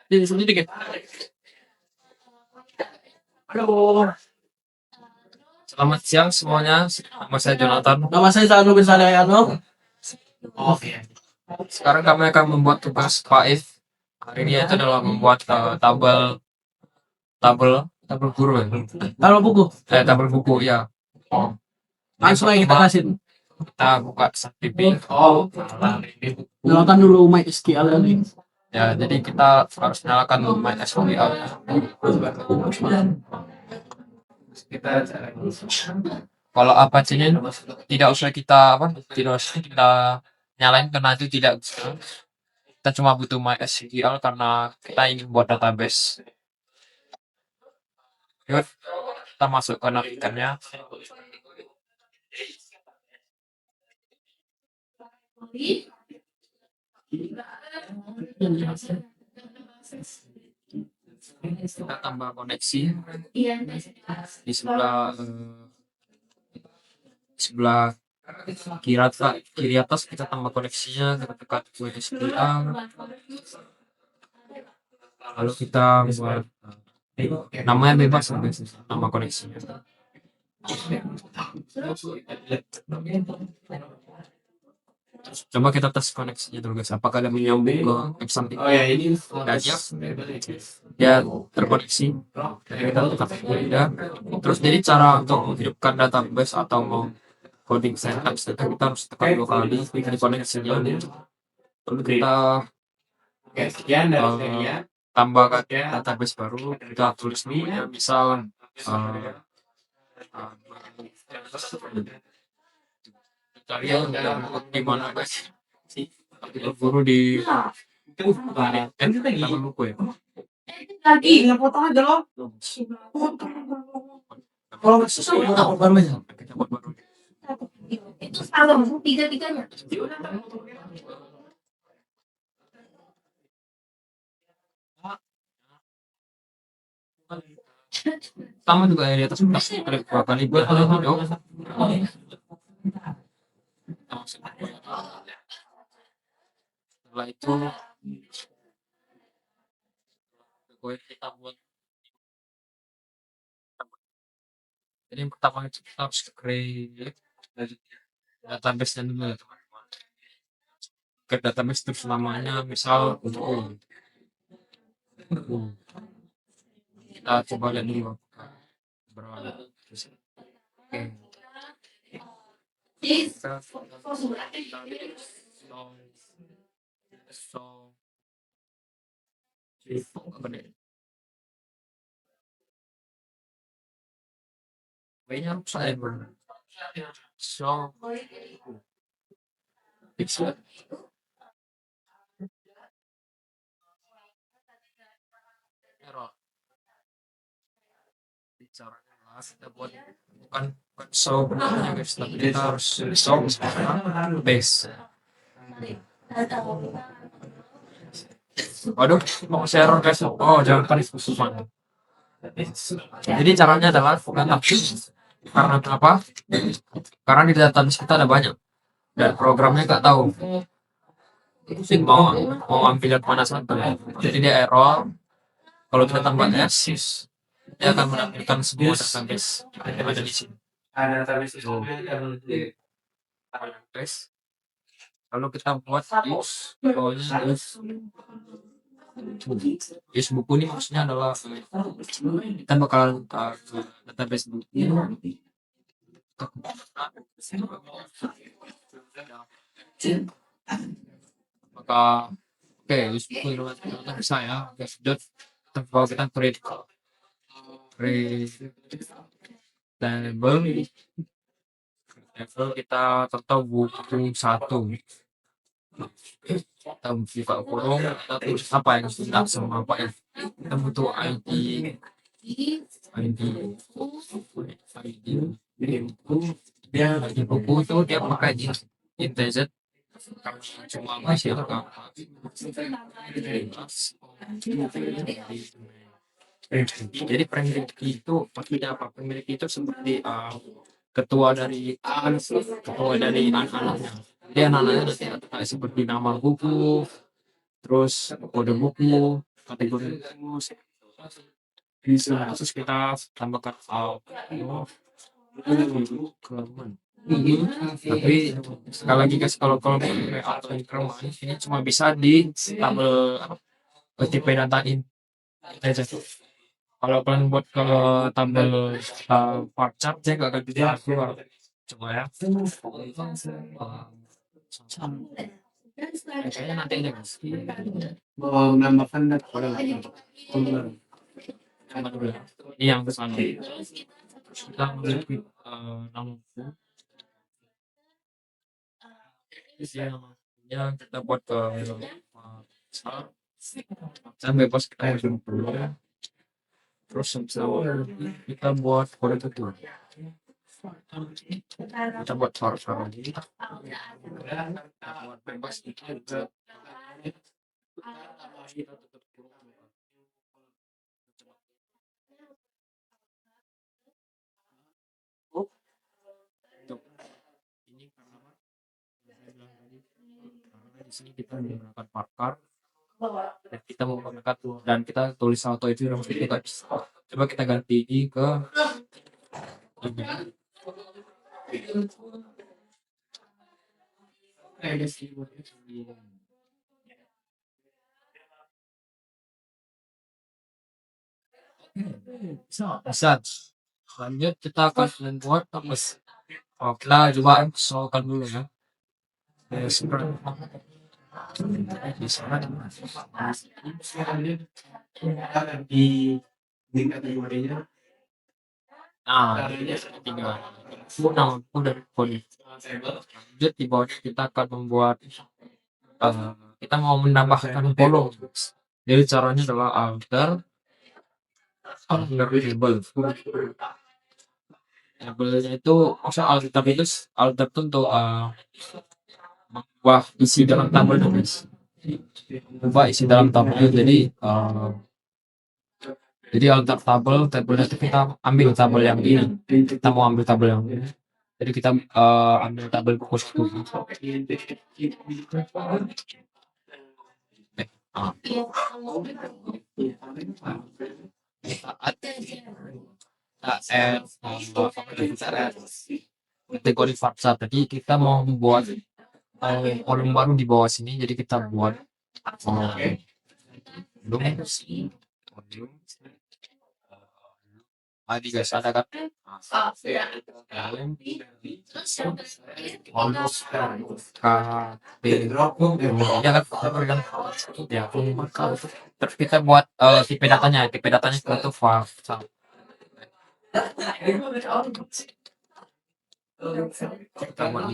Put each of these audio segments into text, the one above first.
Jadi sini dikit. Halo. Selamat siang semuanya. Nama saya Jonathan. Nama saya Sanu bin Sadayano. Oke. Sekarang kami akan membuat tugas Paif. Hari ini itu adalah membuat tabel tabel guru ya. Tabel buku. Tabel buku ya. Langsung aja kita kasih. Kita buka Saktivi. Nyalakan dulu MySQL ini. Ya, jadi kita harus nyalakan MySQL. Kita kalau Apache-nya tidak usah kita nyalain karena itu tidak bisa. Kita cuma butuh MySQL karena kita ingin buat database. Yuk, kita masuk ke navigatornya. Kita tambah koneksi di sebelah kiri atas kita tambah koneksinya, kita tekan WSDA, lalu kita buat namanya bebas nama koneksinya. Terus coba kita tes koneksinya dulu guys, apakah ada menyambung ke Epson. Ini ya terkoneksi. Jadi kita tekan udah. Terus jadi cara untuk menghidupkan database atau mau coding syntax itu kita harus tekan 2 kali di koneksinya. Lalu kita tambahkan database baru, kita tulis nih misal kalian di mana guys? Guru di taman buku ya. Lagi potong aja loh. Kalau sesuai kita buat baru. Itu salah tiga-tiganya. Sama juga ya di atas klik 2 kali buat hidupkan. Setelah itu kita buat. Jadi yang pertama itu kita harus create database-nya dulu ya teman-teman. Ke database terus namanya misal kita coba lihat dulu berapa. Kayaknya harus saya error bicaranya kita buat bukan show benarnya guys, tapi kita harus show base. Waduh, mau share guys. Oh, jangan panik kusuman. Jadi caranya adalah karena apa? Karena di database kita ada banyak dan programnya nggak tahu mau ambil yang mana satu. Jadi dia error. Kalau kita tambah S, dia akan menampilkan semua database yang ada di sini. Ada database itu. Lalu kita buat is buku ini maksudnya adalah kita bakal database buku. Maka oke, is buku ini saya sudah terbawa kita create table kita tetap buku 1. Kita buka kurung, kita tulis apa yang sudah sama apa yang kita butuh ID buku itu dia pakai integer cuma masih jadi pemilik itu maksudnya apa? Pemilik itu seperti ketua dari anak-anaknya. Dia anak-anaknya nanti seperti nama buku, terus kode buku, kategori bisa terus kita tambahkan increment. Tapi sekali lagi guys, kalau pakai auto increment ini cuma bisa di tabel tipe datain aja. Kalau kalian buat ke tabel part chart saya nggak akan bisa keluar. Coba ya. Kayaknya nanti aja guys. Mau menambahkan Coba dulu ya. Ini yang kesana. Terus kita memiliki nama yang kita buat ke chart. Saya bebas kita mau dulu. Terus kita buat kode tutur. Kita buat chart lagi. Kita buat bebas kita tutup. Ini karena di sini kita menggunakan marker dan kita menggunakan dan kita tulis auto itu yang kita bisa. Coba kita ganti ini ke bisa. Lanjut kita akan membuat tabes. Kita coba soalkan dulu ya. Di sana di kategorinya nah tinggal udah kode. Lanjut di bawahnya kita akan membuat kita mau menambahkan kolom. Jadi caranya adalah alter label. Labelnya itu maksudnya alter itu alter itu untuk mengubah isi dalam tabel guys. Mengubah isi dalam tabel jadi alter tabelnya itu kita ambil tabel yang ini. Kita mau ambil tabel yang ini. Jadi kita ambil tabel fokus itu. Kategori fakta tadi kita mau membuat kolom baru di bawah sini, jadi kita buat tadi guys ada kan ya kan ya terus kita buat tipe datanya itu fakta. Kita buat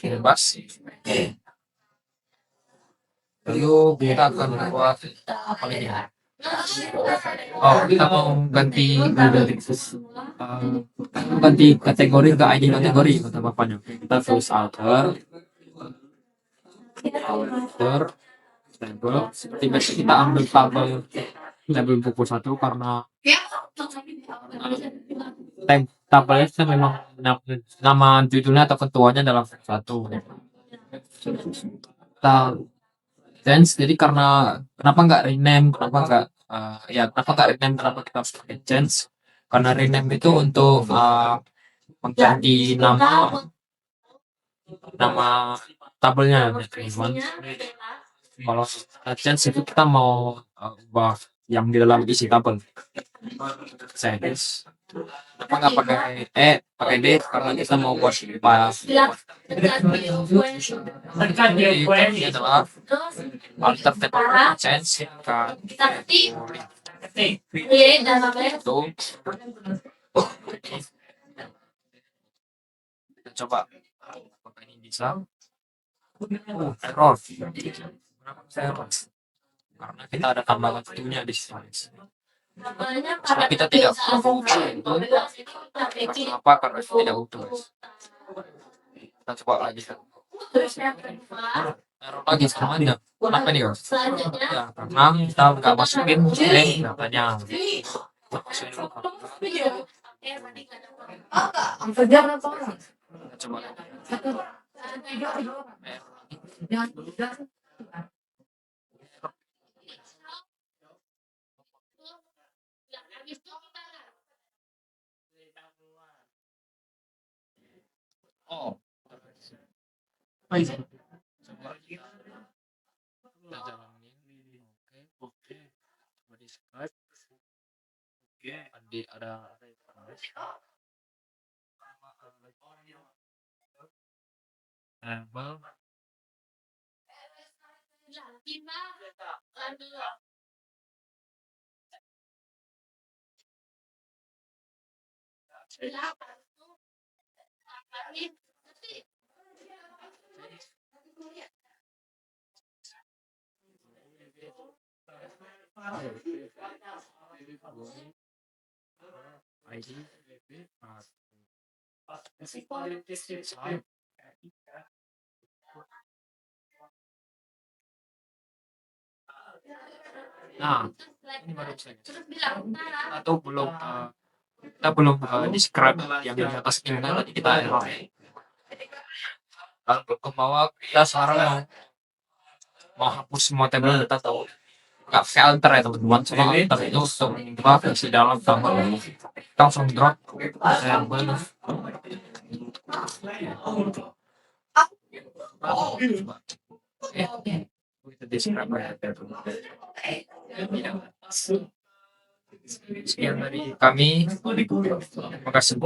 bebas. Lalu kita akan buat apa lagi? Kita mau ganti kategori ke ID kategori kata bapaknya. Kita tulis alter label seperti biasa kita ambil tabel buku 1 karena tabelnya itu memang nama judulnya atau ketuanya dalam satu. Kita change jadi kenapa nggak rename kenapa kita harus pakai change karena rename itu untuk mengganti nama tabelnya teman. Kalau change itu kita mau ubah yang di dalam isi tabel. Change kenapa nggak pakai D karena kita mau buat alter table change kan itu kita coba apakah ini bisa error karena kita ada tambahan satunya di sini. Karena kita tidak kenapa karena tidak utuh. Kita coba lagi kan error lagi semuanya. Kenapa nih guys? Ya karena kita nggak masukin datanya. Kita coba Oh, iya. Kita jalanin. Oke. Coba di Skype. Ada label. ID. Nah, ini baru saya. Atau belum kita belum describe yang di atas gimana tadi kita ya. Kalau ke bawah kita sekarang mau hapus semua tabel kita tahu nggak filter ya teman-teman, cuma filter itu untuk menimpa versi dalam tambah kita langsung drop tabel. Kita describe ya. Sekian dari kami. Terima kasih.